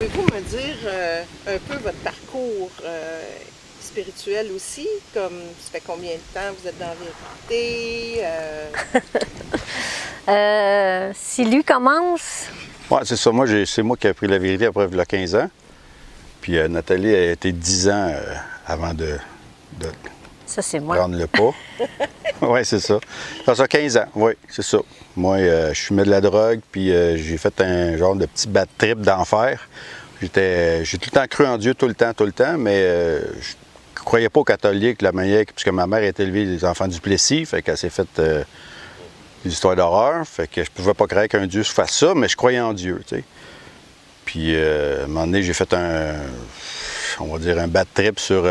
Pouvez-vous me dire un peu votre parcours spirituel aussi? Comme ça fait combien de temps vous êtes dans la vérité? Si lui commence, Oui, c'est ça. Moi, c'est moi qui ai appris la vérité après il y a 15 ans. Puis Nathalie a été 10 ans avant de ça c'est moi. prendre le pas. Oui, c'est ça. Ça fait 15 ans, oui, c'est ça. Moi, je fumais de la drogue, puis j'ai fait un genre de petit bad trip d'enfer. J'ai tout le temps cru en Dieu, tout le temps, mais je croyais pas aux catholiques, la manière, puisque ma mère est élevée des enfants du Plessis, fait qu'elle s'est faite des histoires d'horreur, fait que je pouvais pas croire qu'un Dieu fasse ça, mais je croyais en Dieu, tu sais. Puis, à un moment donné, j'ai fait on va dire, un bad trip sur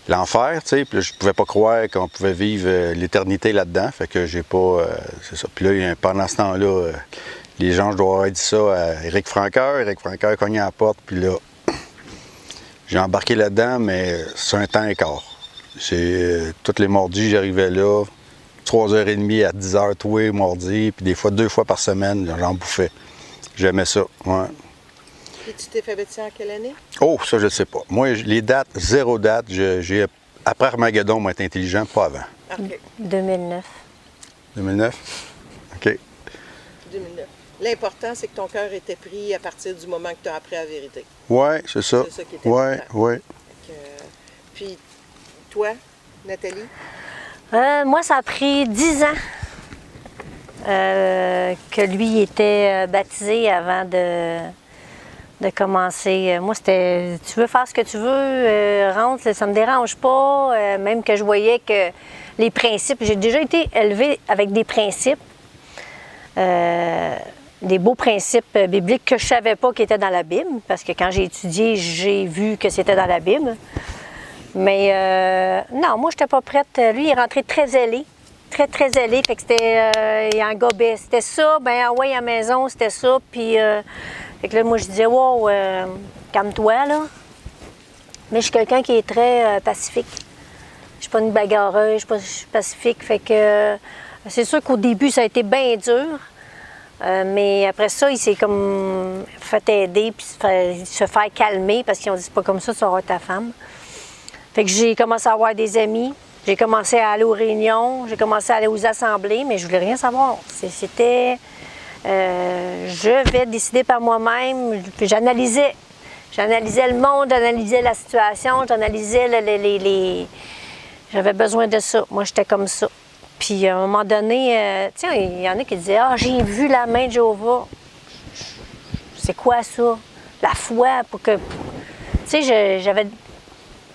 l'enfer, tu sais. Puis là, je pouvais pas croire qu'on pouvait vivre l'éternité là-dedans. Fait que j'ai pas... c'est ça. Puis là, pendant ce temps-là, les gens, je dois avoir dit ça à Éric Francoeur. Éric Francoeur cognait à la porte. Puis là, j'ai embarqué là-dedans, mais c'est un temps et quart. Toutes les mardis, j'arrivais là, 3h30 à 10h, tous les mardis. Puis des fois, 2 fois par semaine, j'en bouffais. J'aimais ça, ouais. Et tu t'es fait baptiser en quelle année? Oh, ça, je ne sais pas. Moi, les dates, 0 date. Après Armageddon, moi, être intelligent, pas avant. OK. 2009. 2009? OK. 2009. L'important, c'est que ton cœur était pris à partir du moment que tu as appris la vérité. Oui, c'est ça. C'est ça qui était Oui, important. oui. Puis, toi, Nathalie? Moi, ça a pris 10 ans que lui était baptisé avant de commencer. Moi, c'était tu veux faire ce que tu veux, rentre, ça me dérange pas. Même que je voyais que les principes, j'ai déjà été élevée avec des principes, des beaux principes bibliques que je savais pas qui étaient dans la Bible, parce que quand j'ai étudié, j'ai vu que c'était dans la Bible. Mais non, moi, je n'étais pas prête. Lui, il est rentré très zélé. Très zélé. Fait que c'était... il en gobait. C'était ça, ben ah ouais, à la maison, c'était ça. Puis, fait que là, moi, je disais, wow, calme-toi, là. Mais je suis quelqu'un qui est très pacifique. Je suis pas une bagarreuse, je suis pacifique. Fait que c'est sûr qu'au début, ça a été bien dur. Mais après ça, il s'est comme fait aider puis se faire calmer parce qu'ils ont dit, c'est pas comme ça, tu auras ta femme. Fait que j'ai commencé à avoir des amis, j'ai commencé à aller aux réunions, j'ai commencé à aller aux assemblées, mais je voulais rien savoir. C'était... je vais décider par moi-même, puis j'analysais. J'analysais le monde, j'analysais la situation, j'analysais les... J'avais besoin de ça. Moi, j'étais comme ça. Puis à un moment donné, tu sais, il y en a qui disaient « Ah, j'ai vu la main de Jéhovah. » C'est quoi ça? La foi, pour que... Tu sais,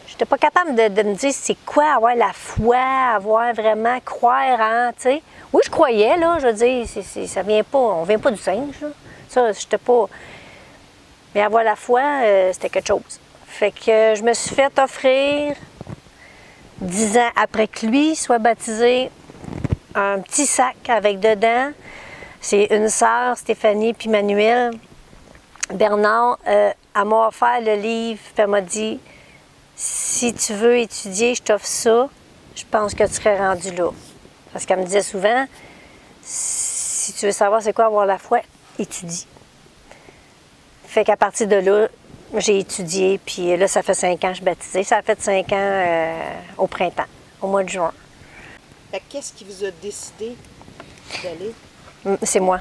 j'étais pas capable de me dire c'est quoi avoir la foi, avoir vraiment croire en, tu sais. Oui, je croyais, là, je veux dire, ça vient pas, on vient pas du singe, là. Ça, j'étais pas... Mais avoir la foi, c'était quelque chose. Fait que je me suis fait offrir, 10 ans après que lui soit baptisé, un petit sac avec dedans. C'est une sœur, Stéphanie, puis Manuel. Bernard, elle m'a offert le livre, puis elle m'a dit... Si tu veux étudier, je t'offre ça, je pense que tu serais rendu là. Parce qu'elle me disait souvent, si tu veux savoir c'est quoi avoir la foi, étudie. Fait qu'à partir de là, j'ai étudié, puis là, ça fait 5 ans que je suis baptisée. Ça a fait 5 ans au printemps, au mois de juin. Fait que qu'est-ce qui vous a décidé d'aller? C'est moi.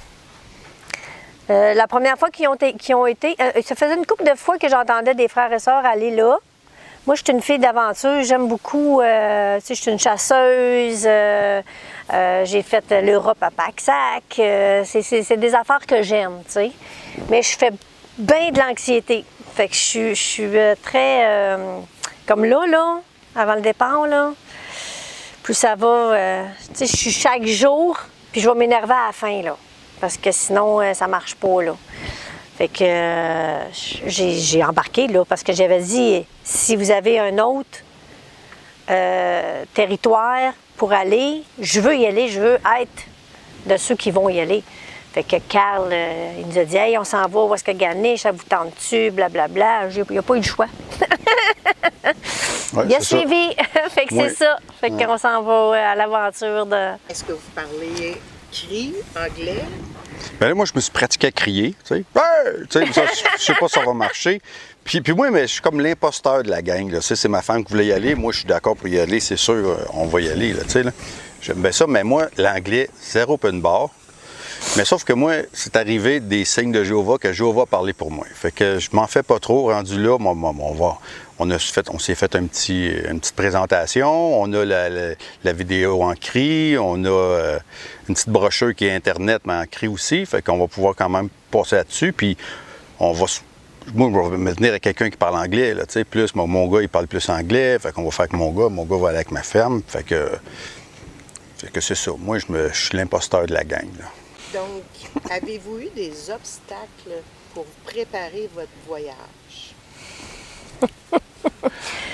La première fois qu'ils ont été, ça faisait une couple de fois que j'entendais des frères et sœurs aller là. Moi, je suis une fille d'aventure, j'aime beaucoup, tu sais, je suis une chasseuse, j'ai fait l'Europe à Pack-Sac, c'est des affaires que j'aime, tu sais. Mais je fais bien de l'anxiété, fait que je suis très, comme là, avant le départ, là, plus ça va, tu sais, je suis chaque jour, puis je vais m'énerver à la fin, là, parce que sinon, ça marche pas, là. Fait que j'ai embarqué, là, parce que j'avais dit, si vous avez un autre territoire pour aller, je veux y aller, je veux être de ceux qui vont y aller. Fait que Carl, il nous a dit, hey, on s'en va, où est-ce que Ganesh, ça vous tente-tu, blablabla. Il n'y a pas eu le choix. Ouais, il a suivi. Fait que ouais. c'est ça. Fait qu'on s'en va à l'aventure de... Est-ce que vous parlez cri, anglais? Ben là, moi, je me suis pratiqué à crier, tu sais. Ouais! Tu sais, je sais pas si ça va marcher. Puis moi, mais je suis comme l'imposteur de la gang, là. C'est ma femme qui voulait y aller. Moi, je suis d'accord pour y aller, c'est sûr, on va y aller, là, tu sais, là. J'aime bien ça, mais moi, l'anglais, zéro open bar. Mais sauf que moi, c'est arrivé des signes de Jéhovah que Jéhovah a parlé pour moi. Fait que je m'en fais pas trop. Rendu là, on s'est fait une petite présentation. On a la vidéo en cri. On a une petite brochure qui est Internet, mais en cri aussi. Fait qu'on va pouvoir quand même passer là-dessus. Puis moi, je vais me tenir à quelqu'un qui parle anglais. Là, plus, mon gars, il parle plus anglais. Fait qu'on va faire avec mon gars. Mon gars va aller avec ma ferme. Fait que c'est ça. Moi, je suis l'imposteur de la gang, là. Donc, avez-vous eu des obstacles pour préparer votre voyage?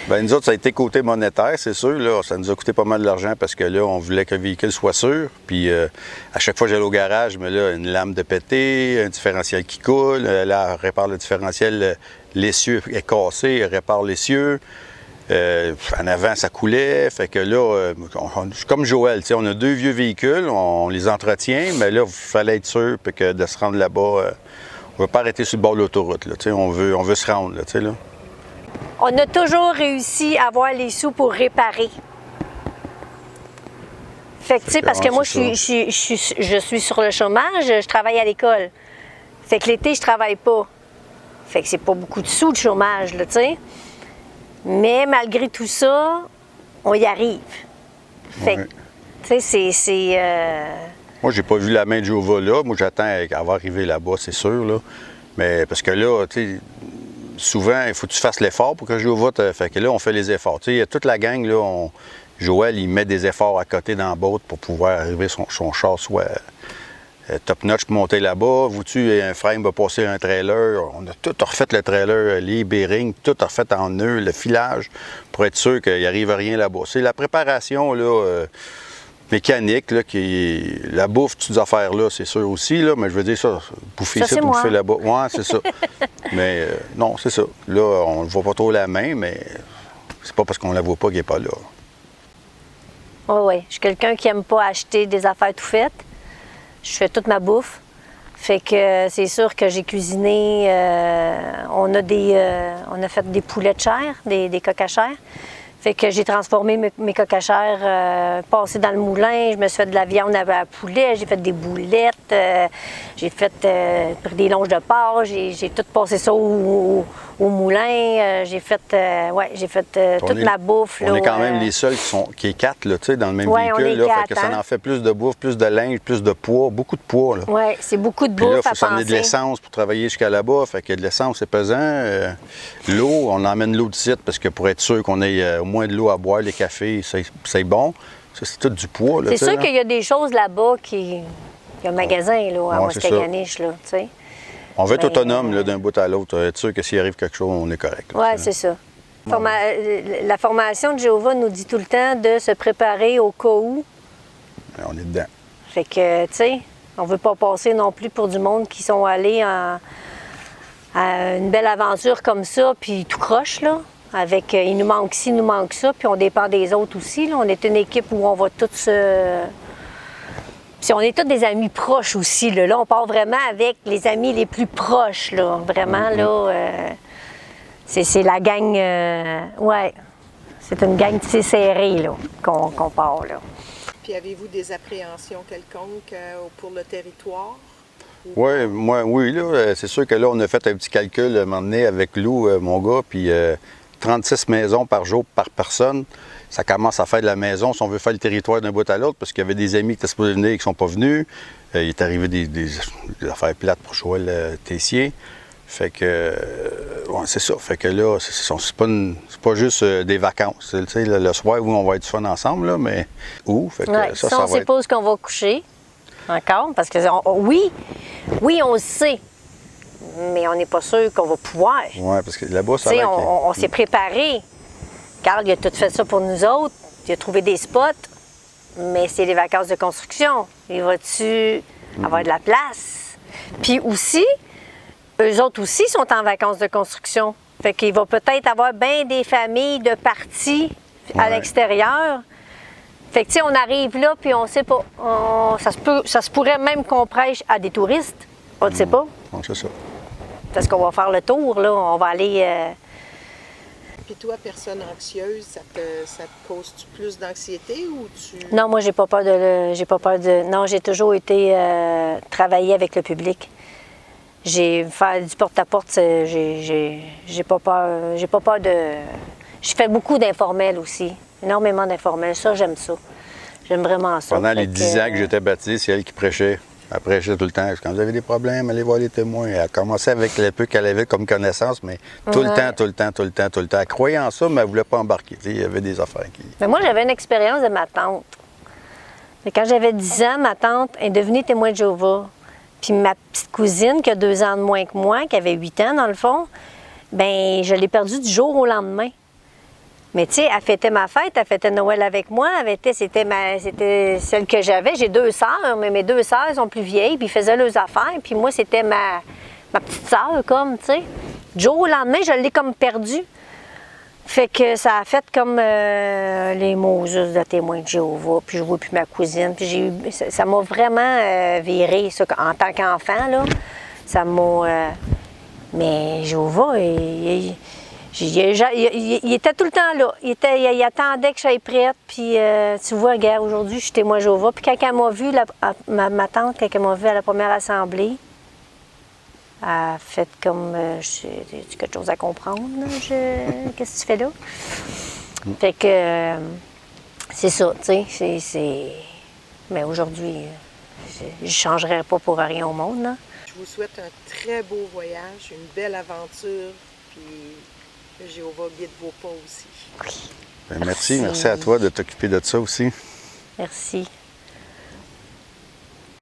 Bien, nous autres, ça a été côté monétaire, c'est sûr. Là, ça nous a coûté pas mal d'argent parce que là, on voulait que le véhicule soit sûr. Puis, à chaque fois que j'allais au garage, mais là, une lame de pété, un différentiel qui coule. Là, elle répare le différentiel, l'essieu est cassé, elle répare l'essieu. En avant, ça coulait. Fait que là, comme Joël, on a 2 vieux véhicules, on les entretient, mais là, il fallait être sûr que de se rendre là-bas. On ne veut pas arrêter sur le bord de l'autoroute. Là, on veut se rendre. Là. On a toujours réussi à avoir les sous pour réparer. Fait que, tu sais, parce que moi, je suis sur le chômage, je travaille à l'école. Fait que l'été, je travaille pas. Fait que c'est pas beaucoup de sous de chômage, là, tu sais. Mais malgré tout ça, on y arrive. Fait que, tu sais, c'est... Moi, j'ai pas vu la main de Jéhovah là. Moi, j'attends qu'elle va arriver là-bas, c'est sûr, là. Mais parce que là, tu sais, souvent, il faut que tu fasses l'effort pour que Jéhovah te... Fait que là, on fait les efforts. Tu sais, toute la gang, là, Joël, il met des efforts à côté dans la botte pour pouvoir arriver son char soit top notch pour monter là-bas. Vois-tu, un frame va passer un trailer. On a tout refait le trailer, les bearings, tout refait en nœud, le filage, pour être sûr qu'il n'arrive rien là-bas. C'est la préparation là, mécanique, là, la bouffe, toutes ces affaires-là, c'est sûr aussi, là, mais je veux dire ça, bouffer ça, bouffer là-bas. Ouais, c'est ça. Mais non, c'est ça. Là, on ne voit pas trop la main, mais c'est pas parce qu'on la voit pas qu'elle n'est pas là. Oui. Je suis quelqu'un qui n'aime pas acheter des affaires tout faites. Je fais toute ma bouffe. Fait que c'est sûr que j'ai cuisiné. On a fait des poulets de chair, des coques à chair. Fait que j'ai transformé mes coques à chair, passé dans le moulin. Je me suis fait de la viande à poulet, j'ai fait des boulettes, j'ai fait pris des longes de porc, j'ai tout passé ça au moulin. J'ai fait, toute ma bouffe. On est quand même les seuls qui est 4 là, dans le même véhicule. Là, 4, fait que ça en fait plus de bouffe, plus de linge, plus de poids, beaucoup de poids. Oui, c'est beaucoup de bouffe. Puis là, il faut s'emmener de penser. l'essence pour travailler jusqu'à là-bas. Fait que de l'essence, c'est pesant. L'eau, on emmène l'eau d'ici parce que pour être sûr qu'on ait au moins de l'eau à boire, les cafés, c'est bon. Ça, c'est tout du poids. C'est sûr qu'il y a des choses là-bas qui... Il y a un magasin là, à Waskaganish, là, tu sais. On veut être autonome là, d'un bout à l'autre. Être sûr que s'il arrive quelque chose, on est correct. Oui, c'est ça. La formation de Jéhovah nous dit tout le temps de se préparer au cas où. On est dedans. Fait que, tu sais, on veut pas passer non plus pour du monde qui sont allés à une belle aventure comme ça, puis tout croche, là. Avec il nous manque ci, il nous manque ça, puis on dépend des autres aussi. Là. On est une équipe où on va tous se... Puis on est tous des amis proches aussi. Là, on part vraiment avec les amis les plus proches. Là. Vraiment, là, c'est la gang... ouais, c'est une gang assez serrée là, qu'on part. Là. Puis avez-vous des appréhensions quelconques pour le territoire? Oui, là, c'est sûr que là, on a fait un petit calcul à un moment donné avec Lou, mon gars, puis 36 maisons par jour par personne. Ça commence à faire de la maison si on veut faire le territoire d'un bout à l'autre, parce qu'il y avait des amis qui étaient supposés venir et qui ne sont pas venus. Il est arrivé des affaires plates pour Joël Tessier. Fait que, c'est ça. Fait que là, c'est pas juste des vacances. Tu sais, le soir où on va être du fun ensemble, là, mais où? Fait que ça on ne sait pas où qu'on va coucher encore, parce que oui, on le sait, mais on n'est pas sûr qu'on va pouvoir. Oui, parce que là-bas, ça va. On s'est préparé. Carl, il a tout fait ça pour nous autres. Il a trouvé des spots, mais c'est les vacances de construction. Il va-tu avoir de la place? Puis aussi, eux autres aussi sont en vacances de construction. Fait qu'il va peut-être avoir bien des familles de parties à l'extérieur. Fait que, tu sais, on arrive là, puis on sait pas. Ça se pourrait même qu'on prêche à des touristes. On ne sait pas. Non, c'est ça. Parce qu'on va faire le tour, là. On va aller... Puis toi, personne anxieuse, ça te cause-tu plus d'anxiété ou tu... Non, moi, j'ai pas peur de... Non, j'ai toujours été travailler avec le public. J'ai fait du porte-à-porte, j'ai pas peur de... Je fais beaucoup d'informels aussi, énormément d'informels. Ça, j'aime ça. J'aime vraiment ça. Pendant les 10 ans que j'étais baptisé, c'est elle qui prêchait. Elle prêchait tout le temps. Quand vous avez des problèmes, allez voir les témoins. Elle a commencé avec le peu qu'elle avait comme connaissance, mais tout le temps, tout le temps, tout le temps, tout le temps. Elle croyait en ça, mais elle ne voulait pas embarquer. Tu sais, il y avait des affaires qui... Mais moi, j'avais une expérience de ma tante. Mais quand j'avais 10 ans, ma tante est devenue témoin de Jéhovah. Puis ma petite cousine, qui a 2 ans de moins que moi, qui avait 8 ans dans le fond, bien, je l'ai perdue du jour au lendemain. Mais tu sais, elle fêtait ma fête, elle fêtait Noël avec moi, c'était celle que j'avais. J'ai 2 sœurs, mais mes 2 sœurs sont plus vieilles, puis ils faisaient leurs affaires, puis moi, c'était ma petite sœur, comme, tu sais. Du jour au lendemain, je l'ai comme perdue. Fait que ça a fait comme les Moses de témoin de Jéhovah, puis je vois plus ma cousine, puis ça m'a vraiment viré, ça, en tant qu'enfant, là. Ça m'a... mais Jéhovah, il était tout le temps là. Il attendait que je sois prête. Puis, tu vois, regarde, aujourd'hui, je suis témoin de Jéhovah. Puis, quand elle m'a vue, ma tante, quand elle m'a vue à la première assemblée, elle a fait comme... j'ai quelque chose à comprendre, là. Qu'est-ce que tu fais là? Fait que... c'est ça, tu sais. Mais aujourd'hui, je ne changerais pas pour rien au monde, là. Je vous souhaite un très beau voyage, une belle aventure, puis que Jéhovah guide vos pas aussi. Bien, merci à toi de t'occuper de ça aussi. Merci.